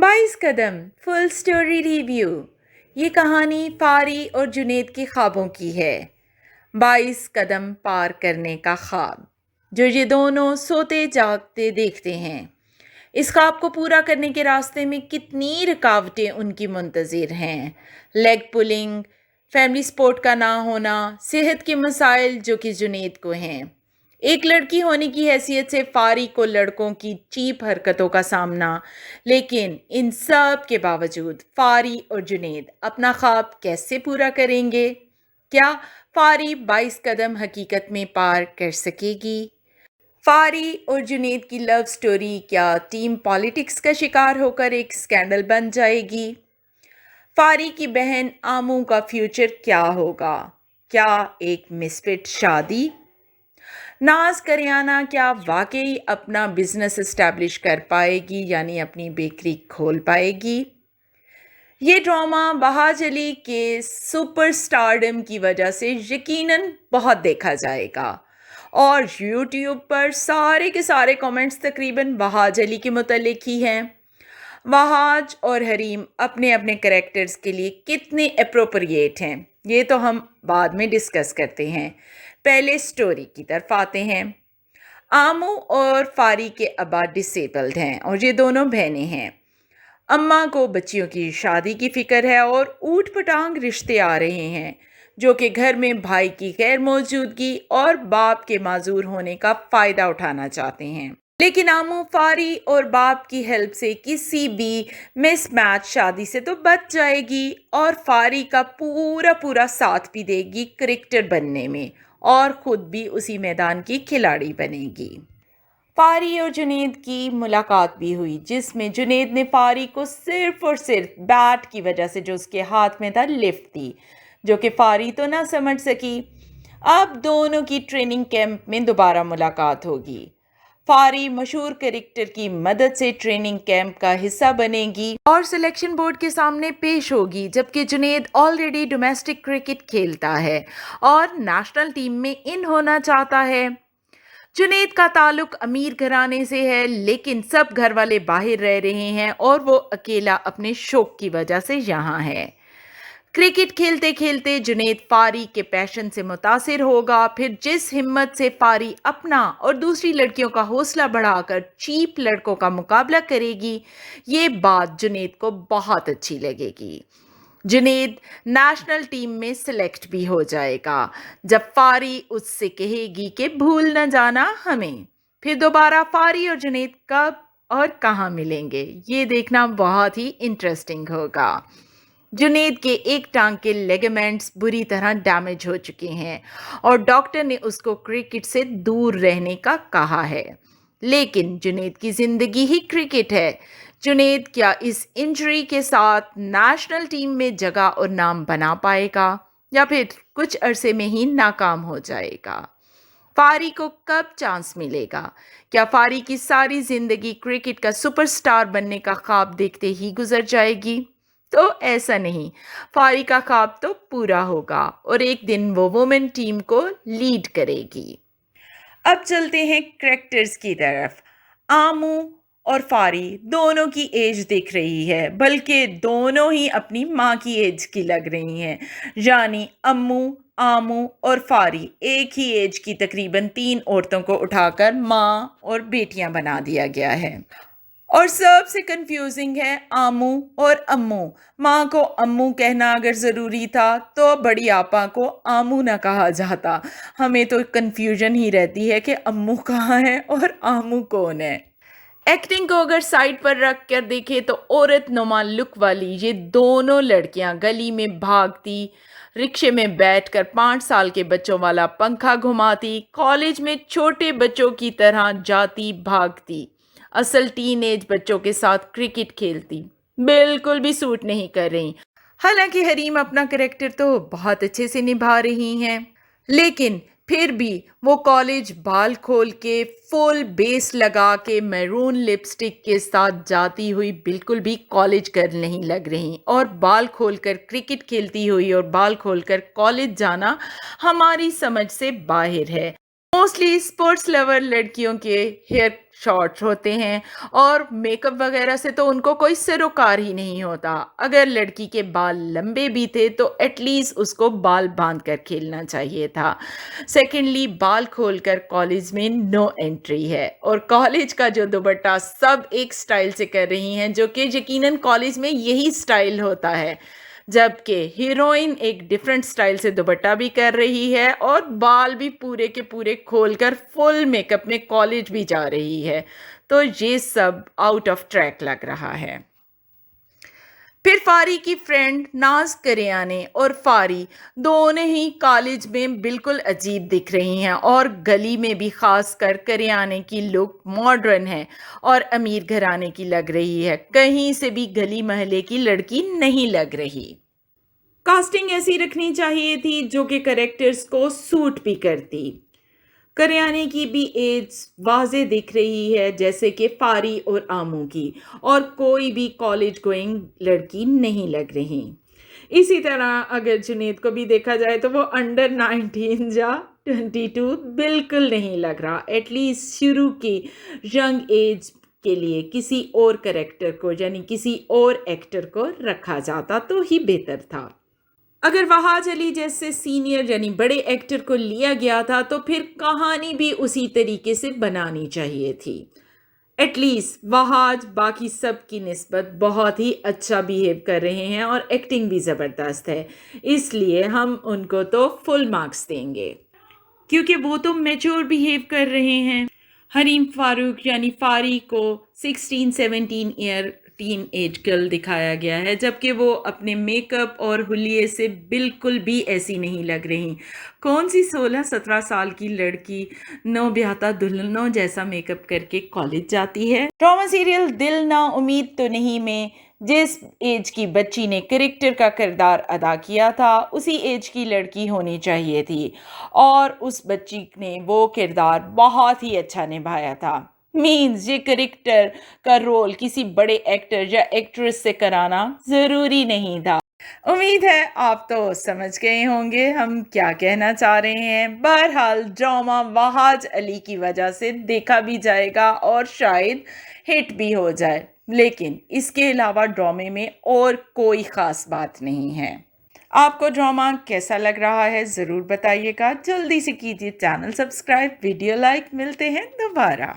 22 कदम full story review. ये कहानी फारी और जुनेद के ख्वाबों की है। 22 कदम पार करने का ख्वाब जो ये दोनों सोते जागते देखते हैं। इस ख्वाब को पूरा करने के रास्ते में कितनी रुकावटें उनकी मुंतज़िर हैं। लेग पुलिंग, फैमिली सपोर्ट का ना होना, सेहत के मसाइल जो कि जुनेद को हैं। एक लड़की होने की हैसियत से फारी को लड़कों की चीप हरकतों का सामना, लेकिन इन सब के बावजूद फारी और जुनेद अपना ख्वाब कैसे पूरा करेंगे? क्या फारी 22 कदम हकीकत में पार कर सकेगी? फारी और जुनेद की लव स्टोरी क्या टीम पॉलिटिक्स का शिकार होकर एक स्कैंडल बन जाएगी? फारी की बहन आमू का फ्यूचर क्या होगा? क्या एक मिसफिट शादी? नाज करियाना क्या वाकई अपना बिजनेस एस्टैब्लिश कर पाएगी, यानी अपनी बेकरी खोल पाएगी? ये ड्रामा बहाज अली के सुपरस्टारडम की वजह से यकीनन बहुत देखा जाएगा और यूट्यूब पर सारे के सारे कमेंट्स तकरीबन बहाज अली के मुतल्लिक ही हैं। वहाज और हरीम अपने अपने कैरेक्टर्स के लिए कितने अप्रोप्रिएट हैं, ये तो हम बाद में डिस्कस करते हैं। पहले स्टोरी की तरफ आते हैं। आमू और फारी के अब्बा डिसेबल्ड हैं और ये दोनों बहनें हैं। अम्मा को बच्चियों की शादी की फिक्र है और ऊट पटांग रिश्ते आ रहे हैं जो कि घर में भाई की गैर मौजूदगी और बाप के माजूर होने का फ़ायदा उठाना चाहते हैं। लेकिन आमू फारी और बाप की हेल्प से किसी भी मिसमैच शादी से तो बच जाएगी और फारी का पूरा पूरा साथ भी देगी क्रिकेटर बनने में और ख़ुद भी उसी मैदान की खिलाड़ी बनेगी। फारी और जुनेद की मुलाकात भी हुई जिसमें जुनेद ने फारी को सिर्फ और सिर्फ बैट की वजह से जो उसके हाथ में था लिफ्ट दी, जो कि फारी तो ना समझ सकी। अब दोनों की ट्रेनिंग कैंप में दोबारा मुलाकात होगी। फारी मशहूर क्रिकेटर की मदद से ट्रेनिंग कैंप का हिस्सा बनेगी और सिलेक्शन बोर्ड के सामने पेश होगी, जबकि जुनेद ऑलरेडी डोमेस्टिक क्रिकेट खेलता है और नेशनल टीम में इन होना चाहता है। जुनेद का ताल्लुक अमीर घराने से है, लेकिन सब घर वाले बाहर रह रहे हैं और वो अकेला अपने शौक की वजह से यहाँ है। क्रिकेट खेलते खेलते जुनेद फारी के पैशन से मुतासिर होगा। फिर जिस हिम्मत से फारी अपना और दूसरी लड़कियों का हौसला बढ़ाकर चीप लड़कों का मुकाबला करेगी, ये बात जुनेद को बहुत अच्छी लगेगी। जुनेद नेशनल टीम में सिलेक्ट भी हो जाएगा जब फारी उससे कहेगी कि भूल न जाना हमें। फिर दोबारा फारी और जुनेद कब और कहाँ मिलेंगे, ये देखना बहुत ही इंटरेस्टिंग होगा। जुनेद के एक टांग के लेगामेंट्स बुरी तरह डैमेज हो चुके हैं और डॉक्टर ने उसको क्रिकेट से दूर रहने का कहा है, लेकिन जुनेद की ज़िंदगी ही क्रिकेट है। जुनेद क्या इस इंजरी के साथ नेशनल टीम में जगह और नाम बना पाएगा या फिर कुछ अरसे में ही नाकाम हो जाएगा? फारी को कब चांस मिलेगा? क्या फारी की सारी ज़िंदगी क्रिकेट का सुपरस्टार बनने का ख्वाब देखते ही गुजर जाएगी? तो ऐसा नहीं, फारी का ख्वाब तो पूरा होगा और एक दिन वो वुमेन टीम को लीड करेगी। अब चलते हैं कैरेक्टर्स की तरफ। आमू और फारी दोनों की एज दिख रही है, बल्कि दोनों ही अपनी माँ की एज की लग रही हैं, यानी अम्मू, आमू और फारी एक ही एज की तकरीबन 3 औरतों को उठाकर माँ और बेटियां बना दिया गया है। और सबसे कंफ्यूजिंग है आमू और अम्मू। माँ को अम्मू कहना अगर ज़रूरी था तो बड़ी आपा को आमू ना कहा जाता। हमें तो कंफ्यूजन ही रहती है कि अम्मू कहाँ है और आमू कौन है। एक्टिंग को अगर साइड पर रख कर देखें तो औरत नुमा लुक वाली ये दोनों लड़कियां गली में भागती, रिक्शे में बैठकर 5 साल के बच्चों वाला पंखा घुमाती, कॉलेज में छोटे बच्चों की तरह जाती भागती, असल टीनेज बच्चों के साथ क्रिकेट खेलती, बिल्कुल भी सूट नहीं कर रही। हालांकि हरीम अपना कैरेक्टर तो बहुत अच्छे से निभा रही हैं, लेकिन फिर भी वो कॉलेज बाल खोल के फुल बेस लगा के मैरून लिपस्टिक के साथ जाती हुई बिल्कुल भी कॉलेज गर्ल नहीं लग रही और बाल खोलकर क्रिकेट खेलती हुई और बाल खोलकर कॉलेज जाना हमारी समझ से बाहर है। मोस्टली स्पोर्ट्स लवर लड़कियों के हेयर शॉर्ट होते हैं और मेकअप वगैरह से तो उनको कोई सरोकार ही नहीं होता। अगर लड़की के बाल लंबे भी थे तो एटलीस्ट उसको बाल बांध कर खेलना चाहिए था। सेकेंडली, बाल खोलकर कॉलेज में नो एंट्री है और कॉलेज का जो दुपट्टा सब एक स्टाइल से कर रही हैं, जो कि यकीनन कॉलेज में यही स्टाइल होता है, जबकि हीरोइन एक डिफरेंट स्टाइल से दुपट्टा भी कर रही है और बाल भी पूरे के पूरे खोलकर फुल मेकअप में कॉलेज भी जा रही है। तो ये सब आउट ऑफ ट्रैक लग रहा है। फिर फारी की फ्रेंड नाज करियाने और फारी दोनों ही कॉलेज में बिल्कुल अजीब दिख रही हैं और गली में भी खास कर करियाने की लुक मॉडर्न है और अमीर घराने की लग रही है, कहीं से भी गली महल्ले की लड़की नहीं लग रही। कास्टिंग ऐसी रखनी चाहिए थी जो कि करेक्टर्स को सूट भी करती। करियाने की भी एज वाज़े दिख रही है जैसे कि फारी और आमू की, और कोई भी कॉलेज गोइंग लड़की नहीं लग रही। इसी तरह अगर जुनेद को भी देखा जाए तो वो अंडर 19 या 22 बिल्कुल नहीं लग रहा। एटलीस्ट शुरू की यंग एज के लिए किसी और करेक्टर को यानी किसी और एक्टर को रखा जाता तो ही बेहतर था। अगर वहाज अली जैसे सीनियर यानी बड़े एक्टर को लिया गया था तो फिर कहानी भी उसी तरीके से बनानी चाहिए थी। एटलीस्ट वहाज बाकी सब की निस्बत बहुत ही अच्छा बिहेव कर रहे हैं और एक्टिंग भी ज़बरदस्त है, इसलिए हम उनको तो फुल मार्क्स देंगे क्योंकि वो तो मैच्योर बिहेव कर रहे हैं। हरीम फारूक यानी फारी को 16-17 ईयर टीन एज गर्ल दिखाया गया है, जबकि वो अपने मेकअप और हुलिये से बिल्कुल भी ऐसी नहीं लग रही। कौन सी 16-17 साल की लड़की नौब्याहता दुल्हनों जैसा मेकअप करके कॉलेज जाती है। ड्रामा सीरियल दिल ना उम्मीद तो नहीं में जिस एज की बच्ची ने कैरेक्टर का किरदार अदा किया था उसी एज की लड़की होनी चाहिए थी और उस बच्ची ने वो किरदार बहुत ही अच्छा निभाया था। मीन्स ये कैरेक्टर का रोल किसी बड़े एक्टर या एक्ट्रेस से कराना ज़रूरी नहीं था। उम्मीद है आप तो समझ गए होंगे हम क्या कहना चाह रहे हैं। बहरहाल ड्रामा वहाज अली की वजह से देखा भी जाएगा और शायद हिट भी हो जाए, लेकिन इसके अलावा ड्रामे में और कोई ख़ास बात नहीं है। आपको ड्रामा कैसा लग रहा है ज़रूर बताइएगा। जल्दी से कीजिए चैनल सब्सक्राइब, वीडियो लाइक। मिलते हैं दोबारा।